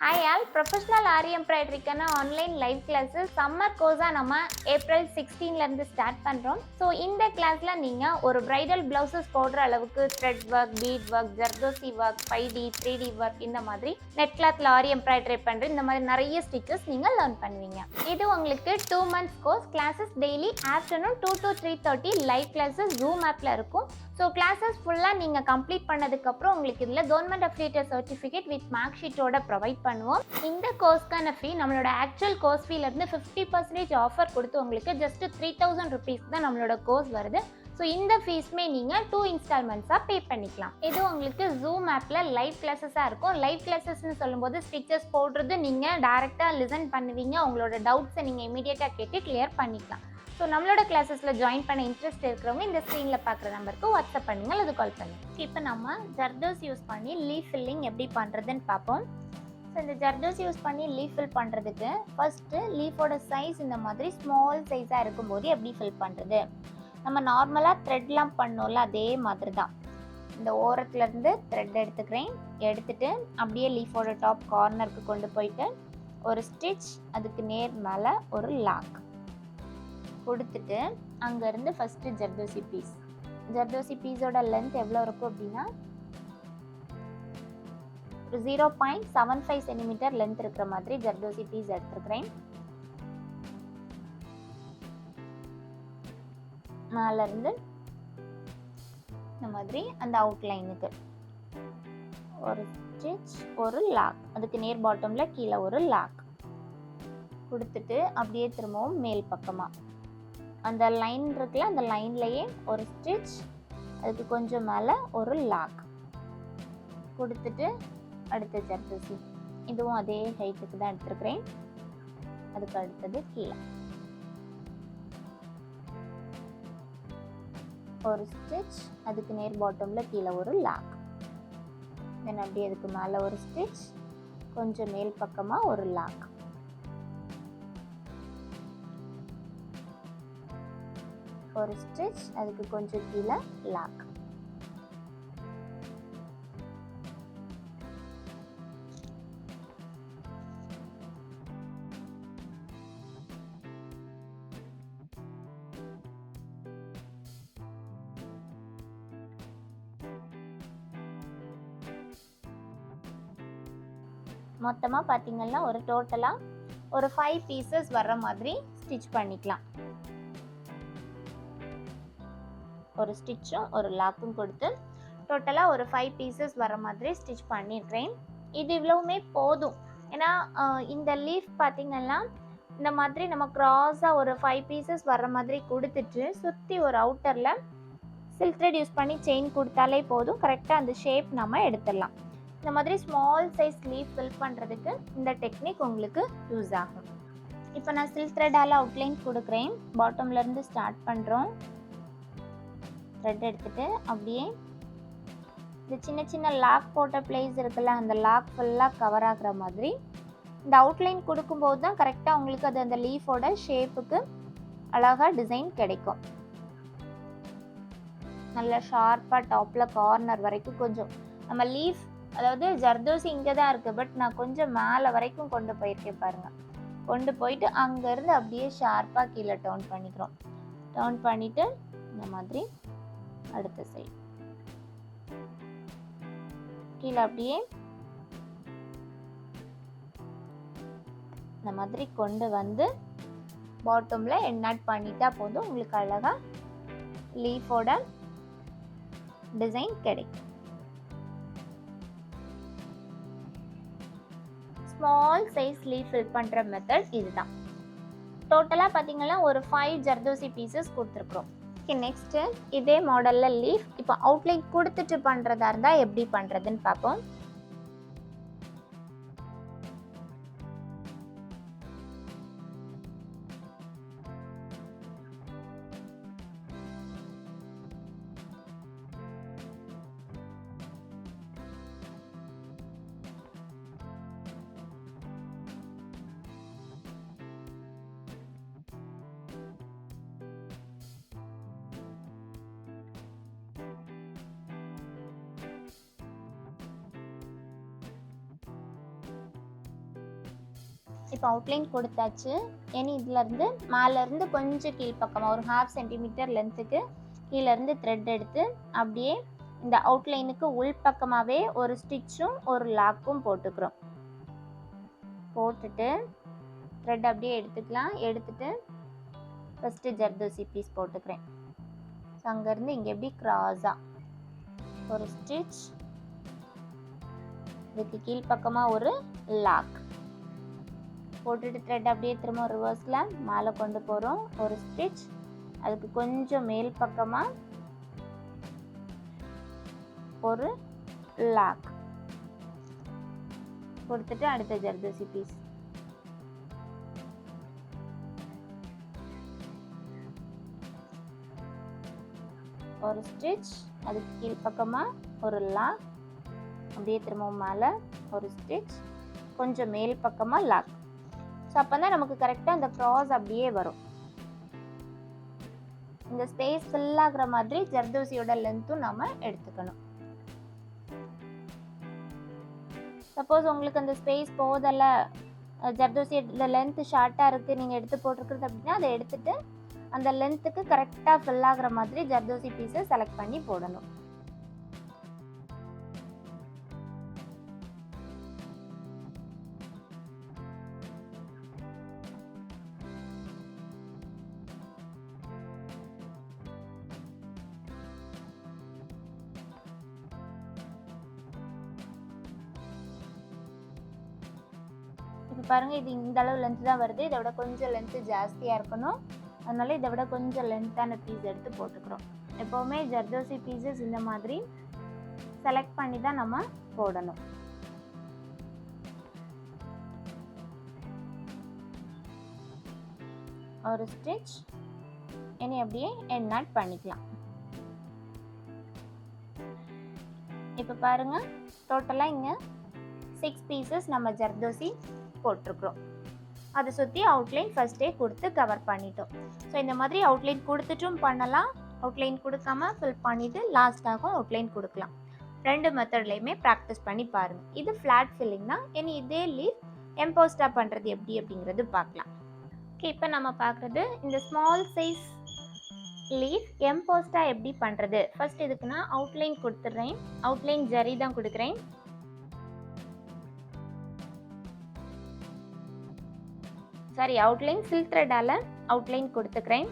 Hi all professional ஆரி எம்ப்ராய்டரிக்கான online live classes summer கோர்ஸாக நம்ம April 16லேருந்து start பண்ணுறோம். So இந்த கிளாஸில் நீங்கள் ஒரு ப்ரைடல் ப்ளவுசஸ் போடுற அளவுக்கு thread work, beat work, zardozi work, 5D 3D work, இந்த மாதிரி நெட் கிளாத்தில் ஆரி எம்ப்ராய்டரி பண்ணுற இந்த மாதிரி நிறைய ஸ்டிச்சஸ் நீங்கள் லேர்ன் பண்ணுவீங்க. இது உங்களுக்கு 2 months course. Classes daily afternoon 2 to 3:30 live classes zoom ஆப்பில் இருக்கும். ஸோ கிளாஸஸ் ஃபுல்லாக நீங்கள் கம்ப்ளீட் பண்ணதுக்கப்புறம் உங்களுக்கு இதில் government affiliated certificate with mark ஷீட்டோட ப்ரொவைட் பண்ணுவோம். இந்த கோர்ஸ்க்கான ஃபீ நம்மளோட ஆக்சுவல் கோர்ஸ் ஃபீலேருந்து 50% ஆஃபர் கொடுத்து உங்களுக்கு ஜஸ்ட் 3000 rupees தான் நம்மளோட கோர்ஸ் வருது. ஸோ இந்த ஃபீஸ்மே நீங்கள் 2 இன்ஸ்டால்மெண்ட்ஸாக பே பண்ணிக்கலாம். இது உங்களுக்கு ஜூம் ஆப்பில் லைவ் கிளாஸஸாக இருக்கும். லைவ் கிளாஸஸ்ன்னு சொல்லும்போது ஸ்டிச்சஸ் போடுறது நீங்கள் டேரெக்டாக லிசன் பண்ணுவீங்க. உங்களோட டவுட்ஸை நீங்கள் இமீடியட்டாக கேட்டு கிளியர் பண்ணிக்கலாம். ஸோ நம்மளோட கிளாஸஸில் ஜாயின் பண்ண இன்ட்ரெஸ்ட் இருக்கிறவங்க இந்த ஸ்க்ரீனில் பார்க்குற நம்பருக்கு வாட்ஸ்அப் பண்ணுங்கள் அல்லது கால் பண்ணுங்கள். இப்போ நம்ம ஜர்தோஸ் யூஸ் பண்ணி லீஃப் ஃபில்லிங் எப்படி பண்ணுறதுன்னு பார்ப்போம். ஸோ இந்த ஜர்தோஸ் யூஸ் பண்ணி லீஃப் ஃபில் பண்ணுறதுக்கு ஃபஸ்ட்டு லீஃபோட சைஸ் இந்த மாதிரி ஸ்மால் சைஸாக இருக்கும்போது எப்படி ஃபில் பண்ணுறது, நம்ம நார்மலாக த்ரெட்லாம் பண்ணோம்ல அதே மாதிரி தான். இந்த ஓரத்துலேருந்து த்ரெட் எடுத்துகிட்டு அப்படியே லீஃபோட டாப் கார்னருக்கு கொண்டு போயிட்டு ஒரு ஸ்டிச், அதுக்கு நேர் மேலே ஒரு லாக் கொடுத்துட்டு அங்கேருந்து ஃபஸ்ட்டு ஜர்தோசி பீஸோட லென்த் எவ்வளோ இருக்கும் அப்படின்னா ஒரு 0.75 சென்டிமீட்டர் லென்த் இருக்கிற மாதிரி ஜர்தோசி பீஸ் எடுத்துருக்கிறேன். மேலேருந்து இந்த மாதிரி அந்த அவுட்லைனுக்கு ஒரு ஸ்டிச், ஒரு லாக், அதுக்கு நேர் பாட்டமில் கீழே ஒரு லாக் கொடுத்துட்டு அப்படியே திரும்பவும் மேல் பக்கமாக அந்த லைன் இருக்குல்ல அந்த லைன்லேயே ஒரு ஸ்டிச், அதுக்கு கொஞ்சம் மேலே ஒரு லாக் கொடுத்துட்டு அடுத்த ஜர்தோசி இதுவும் அதே ஹைட்டுக்கு தான் எடுத்துருக்கிறேன். அதுக்கு அடுத்தது கீழே ஒரு ஸ்டிச், அதுக்கு நேர் பாட்டமில் கீழே ஒரு லாக், தென் அப்படியே அதுக்கு மேலே ஒரு ஸ்டிச், கொஞ்சம் மேல் பக்கமாக ஒரு லாக், ஒரு ஸ்டிச், அதுக்கு கொஞ்சம் கீழே லாக். மொத்தமாக பார்த்தீங்கன்னா ஒரு டோட்டலாக ஒரு 5 pieces வர்ற மாதிரி ஸ்டிச் பண்ணிக்கலாம். ஒரு ஸ்டிச்சும் ஒரு லாக்கும் கொடுத்து டோட்டலாக ஒரு 5 pieces வர மாதிரி ஸ்டிச் பண்ணியிருக்கிறேன். இது இவ்வளவுமே போதும். ஏன்னா இந்த லீஃப் பார்த்திங்கன்னா இந்த மாதிரி நம்ம க்ராஸாக ஒரு 5 pieces வர மாதிரி கொடுத்துட்டு சுற்றி ஒரு அவுட்டரில் சில்க் த்ரெட் யூஸ் பண்ணி செயின் கொடுத்தாலே போதும். கரெக்டாக அந்த ஷேப் நம்ம எடுத்துடலாம். இந்த மாதிரி ஸ்மால் சைஸ் லீஃப் ஃபில் பண்ணுறதுக்கு இந்த டெக்னிக் உங்களுக்கு யூஸ் ஆகும். இப்போ நான் சில்க் த்ரெட்டால் அவுட்லைன் கொடுக்குறேன். பாட்டம்லேருந்து ஸ்டார்ட் பண்ணுறோம். த்ரெட் எடுத்துகிட்டு அப்படியே இந்த சின்ன சின்ன லாக் போட்ட பிளேஸ் இருக்குல்ல அந்த லாக் ஃபுல்லாக கவர் ஆகிற மாதிரி இந்த அவுட்லைன் கொடுக்கும்போது தான் கரெக்டாக உங்களுக்கு அது அந்த லீஃபோட ஷேப்புக்கு அழகாக டிசைன் கிடைக்கும். நல்லா ஷார்ப்பாக டாப்பில் கார்னர் வரைக்கும் கொஞ்சம் நம்ம லீஃப், அதாவது ஜர்தோசி இங்கே தான் இருக்குது, பட் நான் கொஞ்சம் மேலே வரைக்கும் கொண்டு போயிருக்கேன் பாருங்கள். கொண்டு போயிட்டு அங்கேருந்து அப்படியே ஷார்ப்பாக கீழே டவுன் பண்ணிக்கிறோம். டவுன் பண்ணிவிட்டு இந்த மாதிரி அடுத்த சைடு கீழே அப்படியே இந்த மாதிரி கொண்டு வந்து பாட்டமில் எண்ணாட் பண்ணிட்டா போதும். உங்களுக்கு அழகாக லீஃபோட டிசைன் கிடைக்கும். ஸ்மால் சைஸ் லீஃப் ஃபில் பண்ணுற மெத்தட் இதுதான். டோட்டலாக பார்த்தீங்கன்னா ஒரு 5 ஜர்தோசி பீசஸ் கொடுத்துருக்குறோம். நெக்ஸ்ட்டு இதே மாடலில் லீஃப் இப்போ அவுட்லைன் கொடுத்துட்டு பண்ணுறதா இருந்தால் எப்படி பண்ணுறதுன்னு பார்ப்போம். இப்போ அவுட்லைன் கொடுத்தாச்சு. இனி இதிலேருந்து மேலேருந்து கொஞ்சம் கீழ்ப்பக்கமாக ஒரு 1/2 சென்டிமீட்டர் லென்த்துக்கு கீழேருந்து த்ரெட் எடுத்து அப்படியே இந்த அவுட்லைனுக்கு உள்பக்கமாகவே ஒரு ஸ்டிச்சும் ஒரு லாக்கும் போட்டுக்கிறோம். போட்டுட்டு த்ரெட் அப்படியே எடுத்துக்கலாம். எடுத்துட்டு ஃபஸ்ட்டு ஜர்தோசி பீஸ் போட்டுக்கிறேன். ஸோ அங்கேருந்து இங்கே எப்படி க்ராஸாக ஒரு ஸ்டிச், இதுக்கு கீழ்ப்பக்கமாக ஒரு லாக் போட்டுட்டு த்ரெட் அப்படியே திரும்ப ரிவர்ஸில் மேலே கொண்டு போகிறோம். ஒரு ஸ்டிச், அதுக்கு கொஞ்சம் மேல் பக்கமாக ஒரு லாக் கொடுத்துட்டு அடுத்த ஜர்தோசி பீஸ். ஒரு ஸ்டிச், அதுக்கு கீழ்ப்பக்கமாக ஒரு லாக், அப்படியே திரும்பவும் மேலே ஒரு ஸ்டிச், கொஞ்சம் மேல் பக்கமாக லாக். ஸோ அப்போ தான் நமக்கு கரெக்டாக அந்த க்ராஸ் அப்படியே வரும். இந்த ஸ்பேஸ் ஃபில் ஆகிற மாதிரி ஜர்தோசியோட லென்த்தும் நம்ம எடுத்துக்கணும். சப்போஸ் உங்களுக்கு அந்த ஸ்பேஸ் போதலை, ஜர்தோசியோட லென்த்து ஷார்ட்டாக இருக்குது நீங்கள் எடுத்து போட்டிருக்கிறது அப்படின்னா அதை எடுத்துகிட்டு அந்த லென்த்துக்கு கரெக்டாக ஃபில் ஆகிற மாதிரி ஜர்தோசி பீஸை செலக்ட் பண்ணி போடணும். இப்போ பாருங்கள், இது இந்த அளவு லென்த்து தான் வருது. இதை விட கொஞ்சம் லென்த்து ஜாஸ்தியாக இருக்கணும். அதனால இதை விட கொஞ்சம் லென்த்தான பீஸ் எடுத்து போட்டுக்கிறோம். எப்போவுமே ஜர்தோசி பீசஸ் இந்த மாதிரி செலக்ட் பண்ணி தான் நம்ம போடணும். ஒரு ஸ்டிச், இனி அப்படியே எண்ட் நாட் பண்ணிக்கலாம். இப்போ பாருங்கள், டோட்டலாக இங்கே 6 பீசஸ் நம்ம ஜர்தோசி போட்டிருக்கிறோம். அதை சுற்றி அவுட்லைன் ஃபஸ்ட்டே கொடுத்து கவர் பண்ணிட்டோம். ஸோ இந்த மாதிரி அவுட்லைன் கொடுத்துட்டும் பண்ணலாம், அவுட்லைன் கொடுக்காம ஃபில் பண்ணிவிட்டு லாஸ்ட்டாகவும் அவுட்லைன் கொடுக்கலாம். 2 மெத்தட்லையுமே ப்ராக்டிஸ் பண்ணி பாருங்கள். இது ஃப்ளாட் ஃபில்லிங்னா, இனி இதே லீஃப் எம்போஸ்டாக பண்ணுறது எப்படி அப்படிங்கிறது பார்க்கலாம். ஓகே, இப்போ நம்ம பார்க்குறது இந்த ஸ்மால் சைஸ் லீஃப் எம்போஸ்டாக எப்படி பண்ணுறது. ஃபஸ்ட் இதுக்கு நான் அவுட்லைன் கொடுத்துட்றேன். அவுட்லைன் ஜரி தான் கொடுக்குறேன். சாரி, அவுட்லைன் சில்க் த்ரெட்டால் அவுட்லைன் கொடுத்துக்கிறேன்.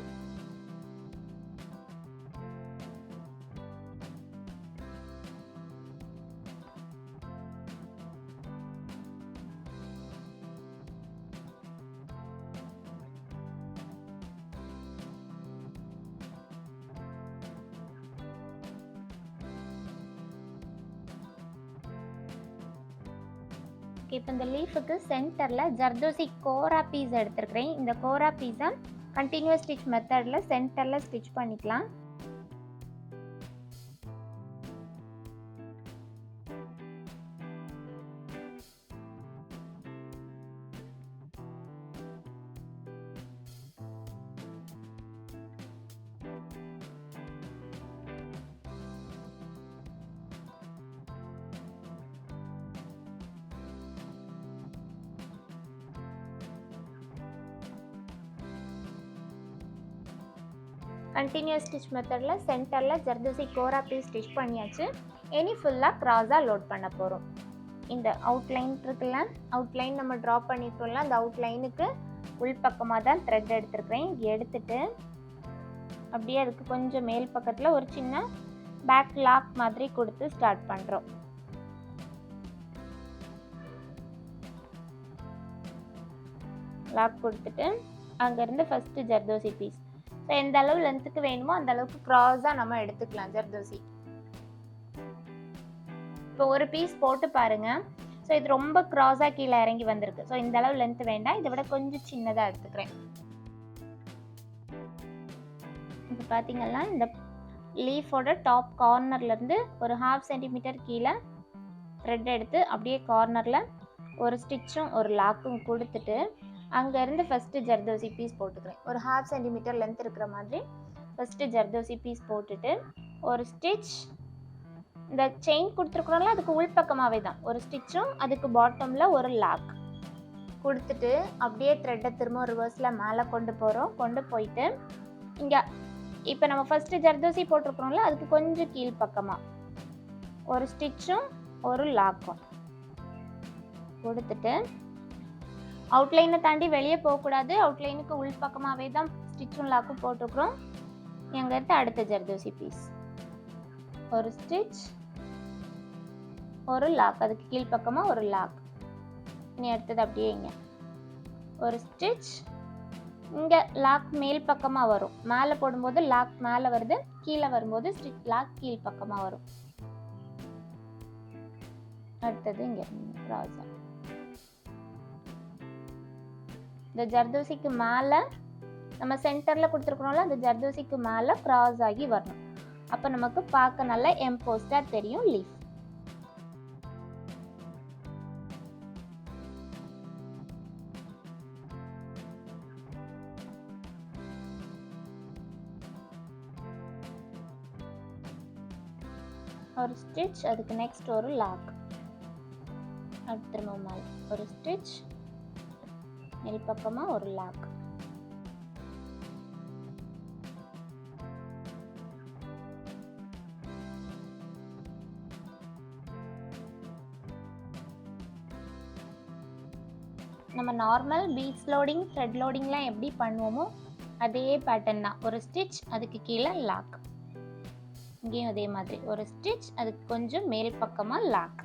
இப்போ இந்த லீஃபுக்கு சென்டரில் ஜர்தோசி கோரா பீஸ் எடுத்துருக்கிறேன். இந்த கோரா பீஸை கண்டினியூஸ் ஸ்டிச் மெத்தடில் சென்டரில் ஸ்டிச் பண்ணிக்கலாம். கண்டினியூஸ் ஸ்டிச் மெத்தடில் சென்டரில் ஜர்தோசி கோரா பீஸ் ஸ்டிச் பண்ணியாச்சு. இனி ஃபுல்லாக க்ராஸாக லோட் பண்ண போகிறோம். இந்த அவுட்லைன் இருக்குல்ல, அவுட்லைன் நம்ம ட்ரா பண்ணிட்டோம்ல, அந்த அவுட்லைனுக்கு உள்பக்கமாக தான் த்ரெட் எடுத்துருக்கிறேன். எடுத்துட்டு அப்படியே அதுக்கு கொஞ்சம் மேல் பக்கத்தில் ஒரு சின்ன பேக் லாக் மாதிரி கொடுத்து ஸ்டார்ட் பண்ணுறோம். லாக் கொடுத்துட்டு அங்கேருந்து ஃபஸ்ட்டு ஜர்தோசி பீஸ், ஸோ எந்த அளவு லென்த்துக்கு வேணுமோ அந்த அளவுக்கு க்ராஸாக நம்ம எடுத்துக்கலாம் ஜர்தோசி. இப்போ ஒரு பீஸ் போட்டு பாருங்கள். ஸோ இது ரொம்ப க்ராஸாக கீழே இறங்கி வந்திருக்கு. ஸோ இந்த அளவு லென்த்து வேண்டாம், இதை விட கொஞ்சம் சின்னதாக எடுத்துக்கிறேன். இப்போ பார்த்தீங்கன்னா இந்த லீஃபோட டாப் கார்னர்லேருந்து ஒரு 1/2 சென்டிமீட்டர் கீழே த்ரெட் எடுத்து அப்படியே கார்னரில் ஒரு ஸ்டிச்சும் ஒரு லாக்கும் கொடுத்துட்டு அங்கேருந்து ஃபஸ்ட்டு ஜர்தோசி பீஸ் போட்டுக்கிறேன். ஒரு 1/2 சென்டிமீட்டர் லென்த் இருக்கிற மாதிரி ஃபஸ்ட்டு ஜர்தோசி பீஸ் போட்டுட்டு ஒரு ஸ்டிச், இந்த செயின் கொடுத்துருக்குறோம்ல அதுக்கு உள்பக்கமாகவே தான் ஒரு ஸ்டிச்சும் அதுக்கு பாட்டமில் ஒரு லாக் கொடுத்துட்டு அப்படியே த்ரெட்டை திரும்ப ரிவர்ஸில் மேலே கொண்டு போகிறோம். கொண்டு போயிட்டு இங்கே இப்போ நம்ம ஃபஸ்ட்டு ஜர்தோசி போட்டிருக்கிறோம்ல, அதுக்கு கொஞ்சம் கீழ்ப்பக்கமாக ஒரு ஸ்டிச்சும் ஒரு லாக்கும் கொடுத்துட்டு அவுட்லைனை தாண்டி வெளியே போகக்கூடாது. அவுட்லைனுக்கு உள்பக்கமாகவே தான் ஸ்டிச்சும் லாக்கும் போட்டிருக்கிறோம். எங்கிட்ட அடுத்த ஜர்தோசி பீஸ் ஒரு ஸ்டிச் ஒரு லாக், அதுக்கு கீழ்ப்பக்கமாக ஒரு லாக். இனி அடுத்தது அப்படியே இங்கே ஒரு ஸ்டிச், இங்கே லாக் மேல் பக்கமாக வரும். மேலே போடும்போது லாக் மேலே வருது, கீழே வரும்போது ஸ்டிச் லாக் கீழ் பக்கமாக வரும். அடுத்தது இங்கே ராஜா. இந்த ஜர்தோசிக்கு மேலே நம்ம சென்டரில் கொடுத்துருக்கோம்ல, அந்த ஜர்தோசிக்கு மேலே கிராஸ் ஆகி வரணும். அப்போ நமக்கு பார்க்க நல்லா எம்போஸ்டாக தெரியும் லீஃப். ஒரு ஸ்டிச், அதுக்கு நெக்ஸ்ட் ஒரு லாக். அடுத்து திரும்ப மேலே ஒரு ஸ்டிச், மேல் பக்கமாக ஒரு லாக். நம்ம நார்மல் பீட்ஸ் லோடிங் த்ரெட் லோடிங்லாம் எப்படி பண்ணுவோமோ அதே பேட்டர்ன் தான். ஒரு ஸ்டிச், அதுக்கு கீழே லாக். இங்கேயும் அதே மாதிரி ஒரு ஸ்டிச், அதுக்கு கொஞ்சம் மேல் பக்கமாக லாக்.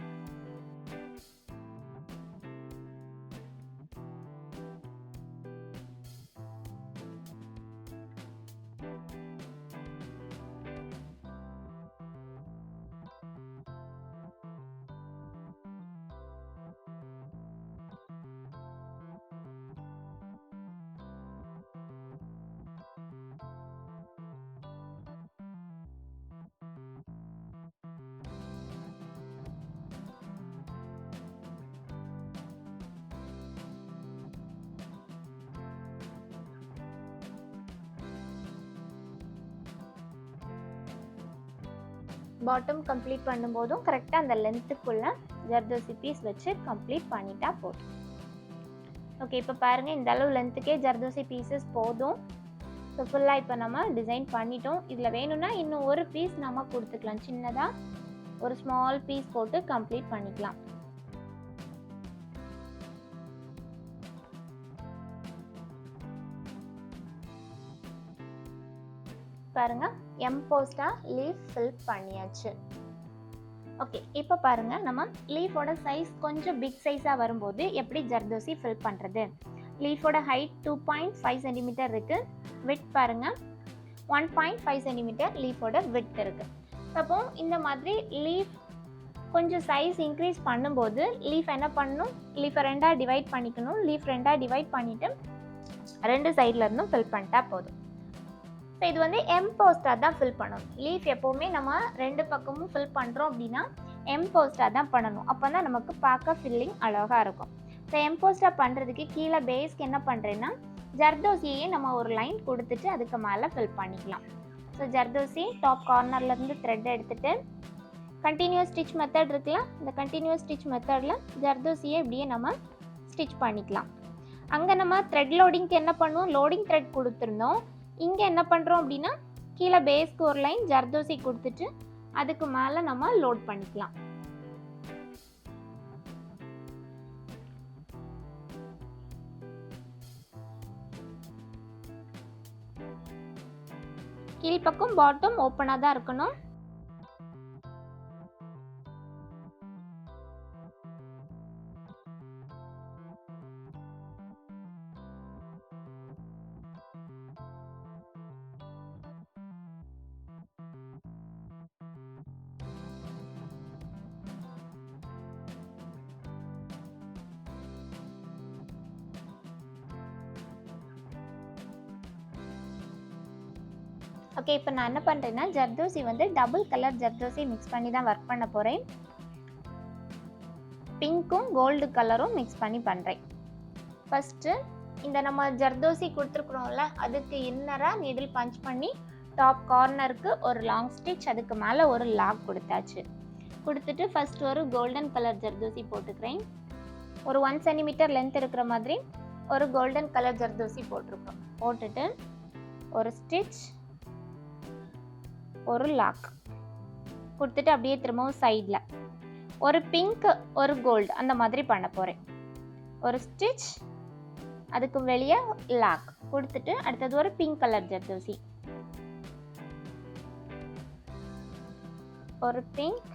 பாட்டம் கம்ப்ளீட் பண்ணும்போதும் கரெக்டாக அந்த லென்த்துக்குள்ளே ஜர்தோசி பீஸ் வச்சு கம்ப்ளீட் பண்ணிட்டா போதும். ஓகே, இப்போ பாருங்கள், இந்த அளவு லென்த்துக்கே ஜர்தோசி பீசஸ் போதும். ஸோ ஃபுல்லாக இப்போ நம்ம டிசைன் பண்ணிட்டோம். இதில் வேணும்னா இன்னும் ஒரு பீஸ் நம்ம கொடுத்துக்கலாம். சின்னதாக ஒரு ஸ்மால் பீஸ் போட்டு கம்ப்ளீட் பண்ணிக்கலாம். பாருங்க, எம்போஸ்டா லீஃப் ஃபில் பண்ணியாச்சு. ஓகே, இப்போ பாருங்க, நம்ம லீஃபோட சைஸ் கொஞ்சம் பிக் சைஸாக வரும்போது எப்படி ஜர்தோசி ஃபில் பண்ணுறது. லீஃபோட ஹைட் 2.5 சென்டிமீட்டர் இருக்குது. விட் பாருங்க 1.5 சென்டிமீட்டர் லீஃபோட விட் இருக்குது. அப்போ இந்த மாதிரி லீஃப் கொஞ்சம் சைஸ் இன்க்ரீஸ் பண்ணும்போது லீஃப் என்ன பண்ணணும், லீஃபை ரெண்டாக டிவைட் பண்ணிக்கணும். லீஃப் ரெண்டாக டிவைட் பண்ணிவிட்டு ரெண்டு சைடில் இருந்தும் ஃபில் பண்ணிட்டா போதும். ஸோ இது வந்து எம்போஸ்டாக தான் ஃபில் பண்ணணும். லீஃப் எப்போவுமே நம்ம ரெண்டு பக்கமும் ஃபில் பண்ணுறோம் அப்படின்னா எம்போஸ்டாக தான் பண்ணணும். அப்போ தான் நமக்கு பார்க்க ஃபில்லிங் அழகாக இருக்கும். ஸோ எம்போஸ்டாக பண்ணுறதுக்கு கீழே பேஸ்க்கு என்ன பண்ணுறேன்னா ஜர்தோசியே நம்ம ஒரு லைன் கொடுத்துட்டு அதுக்கு மேலே ஃபில் பண்ணிக்கலாம். ஸோ ஜர்தோசி டாப் கார்னர்லேருந்து த்ரெட் எடுத்துகிட்டு கண்டினியூஸ் ஸ்டிச் மெத்தட் இருக்குல்ல, இந்த கண்டினியூஸ் ஸ்டிச் மெத்தடில் ஜர்தோசியை இப்படியே நம்ம ஸ்டிச் பண்ணிக்கலாம். அங்கே நம்ம த்ரெட் லோடிங்க்கு என்ன பண்ணுவோம், லோடிங் த்ரெட் கொடுத்துருந்தோம். இங்கே என்ன பண்ணுறோம் அப்படின்னா கீழே பேஸ்க்கு ஒரு லைன் ஜர்தோசி கொடுத்துட்டு அதுக்கு மேலே நம்ம லோட் பண்ணிக்கலாம். கீழ்ப்பக்கம் பாட்டம் ஓப்பனாக தான் இருக்கணும். ஓகே, இப்போ நான் என்ன பண்ணுறேன்னா ஜர்தோசி வந்து டபுள் கலர் ஜர்தோசி மிக்ஸ் பண்ணி தான் ஒர்க் பண்ண போகிறேன். பிங்க்கும் கோல்டு கலரும் மிக்ஸ் பண்ணி பண்ணுறேன். ஃபஸ்ட்டு இந்த நம்ம ஜர்தோசி கொடுத்துருக்குறோம்ல, அதுக்கு இன்னராக நீடில் பஞ்ச் பண்ணி டாப் கார்னருக்கு ஒரு லாங் ஸ்டிச், அதுக்கு மேலே ஒரு லாக் கொடுத்தாச்சு. கொடுத்துட்டு ஃபஸ்ட் ஒரு கோல்டன் கலர் ஜர்தோசி போட்டுக்கிறேன். ஒரு 1 சென்டிமீட்டர் லென்த் இருக்கிற மாதிரி ஒரு கோல்டன் கலர் ஜர்தோசி போட்டிருக்கோம். போட்டுட்டு ஒரு ஸ்டிச், ஒரு லாக் கொடுத்துட்டு அப்படியே திரும்பவும் சைடில் ஒரு பிங்க், ஒரு கோல்டு அந்த மாதிரி பண்ண போகிறேன். ஒரு ஸ்டிச், அதுக்கு வெளியே லாக் கொடுத்துட்டு அடுத்தது ஒரு பிங்க் கலர் ஜர்தோசி, ஒரு பிங்க்,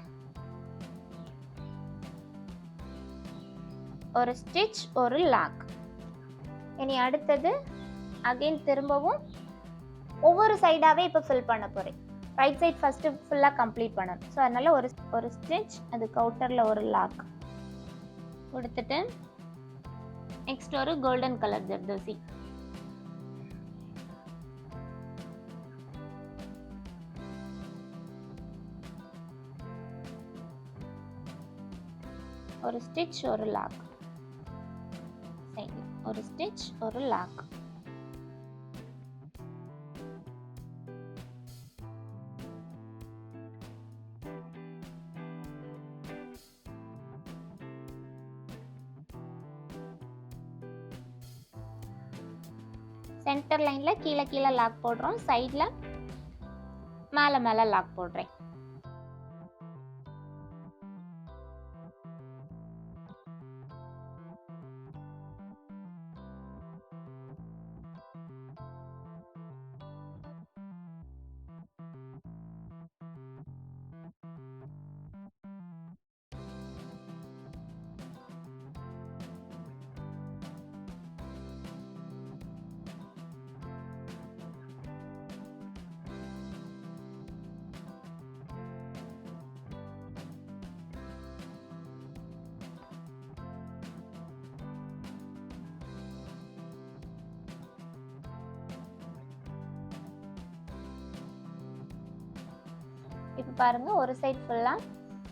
ஒரு ஸ்டிச், ஒரு லாக். இனி அடுத்தது அகைன் திரும்பவும் ஒவ்வொரு சைடாகவே இப்போ ஃபில் பண்ண போகிறேன். ரைட் சைட் ஃபஸ்ட்டு ஃபுல்லாக கம்ப்ளீட் பண்ணணும். ஸோ அதனால் ஒரு ஸ்டிச், அதுக்கு அவுட்டரில் ஒரு லாக் கொடுத்துட்டு நெக்ஸ்ட் ஒரு கோல்டன் கலர் ஜர்தோசி, ஒரு ஸ்டிச், ஒரு லாக், ஒரு ஸ்டிச், ஒரு லாக். சென்டர் லைனில் கீழே கீழே லாக் போடுறோம், சைடில் மேலே மேலே லாக் போடுறேன். இப்போ பாருங்கள், ஒரு சைட் ஃபுல்லாக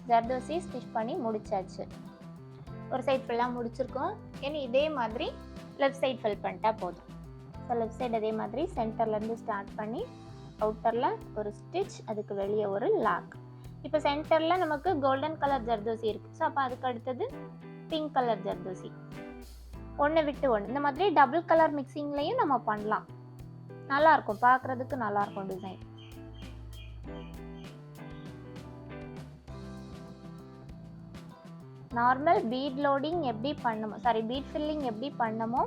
ஜர்தோசி ஸ்டிச் பண்ணி முடிச்சாச்சு. ஒரு சைட் ஃபுல்லாக முடிச்சிருக்கோம். இனி இதே மாதிரி லெஃப்ட் சைட் ஃபில் பண்ணிட்டா போதும். ஸோ லெஃப்ட் சைடு அதே மாதிரி சென்டர்லேருந்து ஸ்டார்ட் பண்ணி அவுட்டரில் ஒரு ஸ்டிச், அதுக்கு வெளியே ஒரு லாக். இப்போ சென்டரில் நமக்கு கோல்டன் கலர் ஜர்தோசி இருக்குது. ஸோ அப்போ அதுக்கு அடுத்தது பிங்க் கலர் ஜர்தோசி, ஒன்று விட்டு ஒன்று. இந்த மாதிரி டபுள் கலர் மிக்சிங்லேயும் நம்ம பண்ணலாம். நல்லாயிருக்கும், பார்க்குறதுக்கு நல்லாயிருக்கும் டிசைன். நார்மல் பீட் லோடிங் எப்படி பண்ணமோ, பீட் ஃபில்லிங் எப்படி பண்ணமோ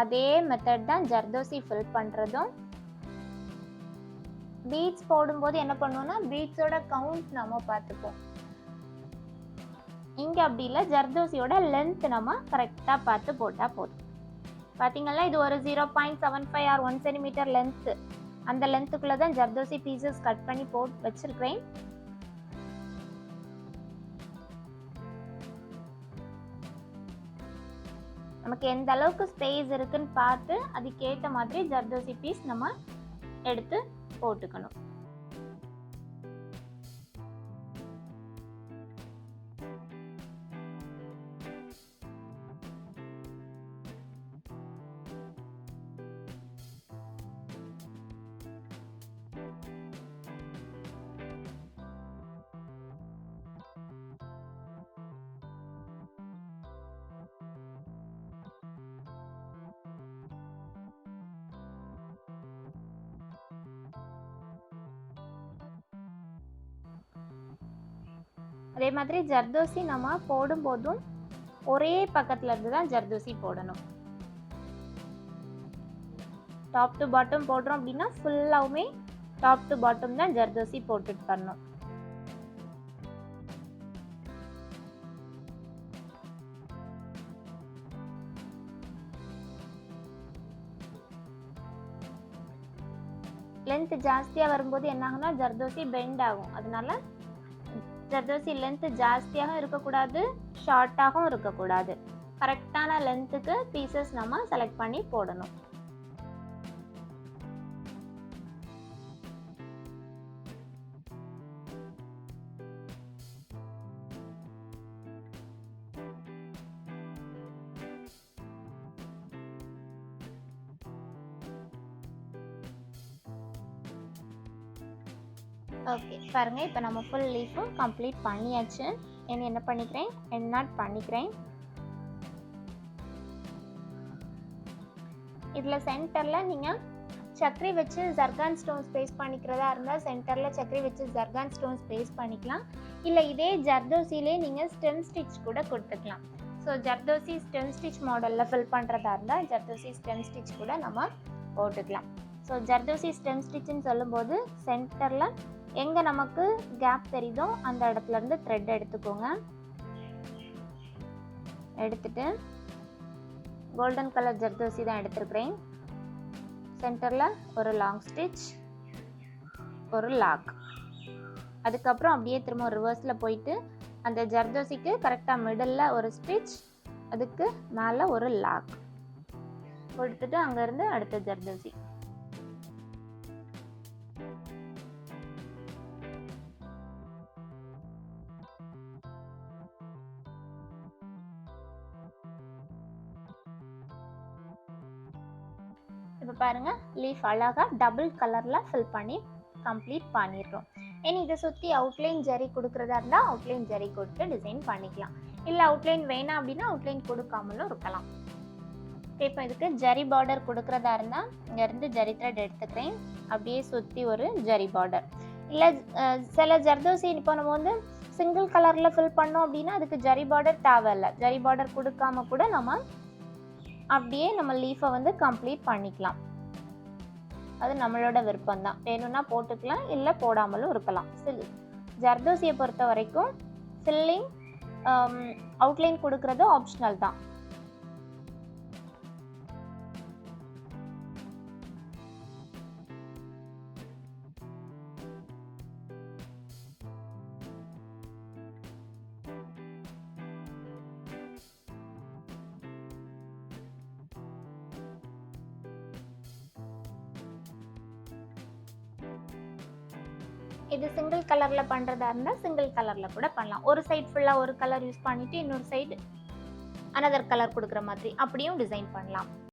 அதே மெத்தட் தான் ஜர்தோசி ஃபில் பண்ணுறதும். பீட்ஸ் போடும்போது என்ன பண்ணுவோம்னா பீட்ஸோட கவுண்ட் நம்ம பார்த்துப்போம். இங்கே அப்படி இல்லை, ஜர்தோசியோட லென்த் நம்ம கரெக்டாக பார்த்து போட்டால் போதும். பார்த்தீங்கன்னா இது ஒரு 0.75 ஆர் 1 சென்டிமீட்டர் லென்த்து. அந்த லென்த்துக்குள்ளே தான் ஜர்தோசி பீசஸ் கட் பண்ணி போட்டு வச்சுருக்கிறேன். நமக்கு எந்த அளவுக்கு ஸ்பேஸ் இருக்குன்னு பார்த்து அதுக்கேற்ற மாதிரி ஜர்தோசி பீஸ் நம்ம எடுத்து போட்டுக்கணும். அதே மாதிரி ஜர்தோசி நம்ம போடும்போதும் ஒரே பக்கத்துல இருந்து தான் ஜர்தோசி போடணும். டாப் டு பாட்டம் போடுறோம் அப்படின்னா ஃபுல்லாவுமே டாப் டு பாட்டம் தான் ஜர்தோசி போட்டுட்டு பண்ணணும். லென்த் ஜாஸ்தியாக வரும்போது என்ன ஆகும்னா ஜர்தோசி பெண்ட் ஆகும். அதனால ஜர்தோசி லென்த் ஜாஸ்தியாகவும் இருக்கக்கூடாது, ஷார்ட்டாகவும் இருக்கக்கூடாது. கரெக்டான லென்த்துக்கு பீசஸ் நம்ம செலக்ட் பண்ணி போடணும். ஓகே பாருங்க, இப்போ நம்ம ஃபுல் லீஃபும் கம்ப்ளீட் பண்ணியாச்சு. என்ன பண்ணிக்கிறேன், எண்ட் நாட் பண்ணிக்கிறேன். இதில் சென்டரில் நீங்கள் சக்கரை வச்சு ஜர்கான் ஸ்டோன்ஸ் பேஸ்ட் பண்ணிக்கிறதா இருந்தால் சென்டரில் சக்கரை வச்சு ஜர்கான் ஸ்டோன்ஸ் பேஸ்ட் பண்ணிக்கலாம். இல்லை இதே ஜர்தோசிலே நீங்கள் ஸ்டெம் ஸ்டிச் கூட கொடுத்துக்கலாம். ஸோ ஜர்தோசி ஸ்டெம் ஸ்டிச் மாடலில் ஃபில் பண்ணுறதா இருந்தால் ஜர்தோசி ஸ்டெம் ஸ்டிச் கூட நம்ம போட்டுக்கலாம். ஸோ ஜர்தோசி ஸ்டெம் ஸ்டிச்சுன்னு சொல்லும்போது சென்டரில் எங்கே நமக்கு கேப் தெரியுதோ அந்த இடத்துலேருந்து த்ரெட் எடுத்துக்கோங்க. எடுத்துட்டு கோல்டன் கலர் ஜர்தோசி தான் எடுத்துருக்கிறேன். சென்டரில் ஒரு லாங் ஸ்டிச், ஒரு லாக், அதுக்கப்புறம் அப்படியே திரும்ப ரிவர்ஸில் போயிட்டு அந்த ஜர்தோசிக்கு கரெக்டாக மிடில் ஒரு ஸ்டிச், அதுக்கு மேலே ஒரு லாக் கொடுத்துட்டு அங்கேருந்து அடுத்த ஜர்தோசி. இப்போ பாருங்கள் லீஃப் அழகாக டபுள் கலரில் ஃபில் பண்ணி கம்ப்ளீட் பண்ணிடுறோம். இனி இதை சுற்றி அவுட்லைன் ஜரி கொடுக்குறதா இருந்தால் அவுட்லைன் ஜரி கொடுத்து டிசைன் பண்ணிக்கலாம். இல்லை அவுட்லைன் வேணாம் அப்படின்னா அவுட்லைன் கொடுக்காமலும் இருக்கலாம். இப்போ இதுக்கு ஜரி பார்டர் கொடுக்குறதா இருந்தால் இங்கேருந்து ஜரி த்ரெட் எடுத்துக்கிறேன். அப்படியே சுற்றி ஒரு ஜரி பார்டர். இல்லை சில ஜர்தோசி இப்போ நம்ம வந்து சிங்கிள் கலரில் ஃபில் பண்ணோம் அப்படின்னா அதுக்கு ஜரி பார்டர் தேவையில்லை. ஜரி பார்டர் கொடுக்காம கூட நம்ம அப்படியே நம்ம லீஃபை வந்து கம்ப்ளீட் பண்ணிக்கலாம். அது நம்மளோட விருப்பம் தான். வேணும்னா போட்டுக்கலாம், இல்லை போடாமலும் இருக்கலாம். ஜர்தோசியை பொறுத்த வரைக்கும் ஃபில்லிங் அவுட்லைன் கொடுக்கறது ஆப்ஷனல் தான். இது சிங்கிள் கலரில் பண்ணுறதா இருந்தால் சிங்கிள் கலரில் கூட பண்ணலாம். ஒரு சைட் ஃபுல்லாக ஒரு கலர் யூஸ் பண்ணிவிட்டு இன்னொரு சைடு அனதர் கலர் கொடுக்குற மாதிரி அப்படியும் டிசைன் பண்ணலாம்.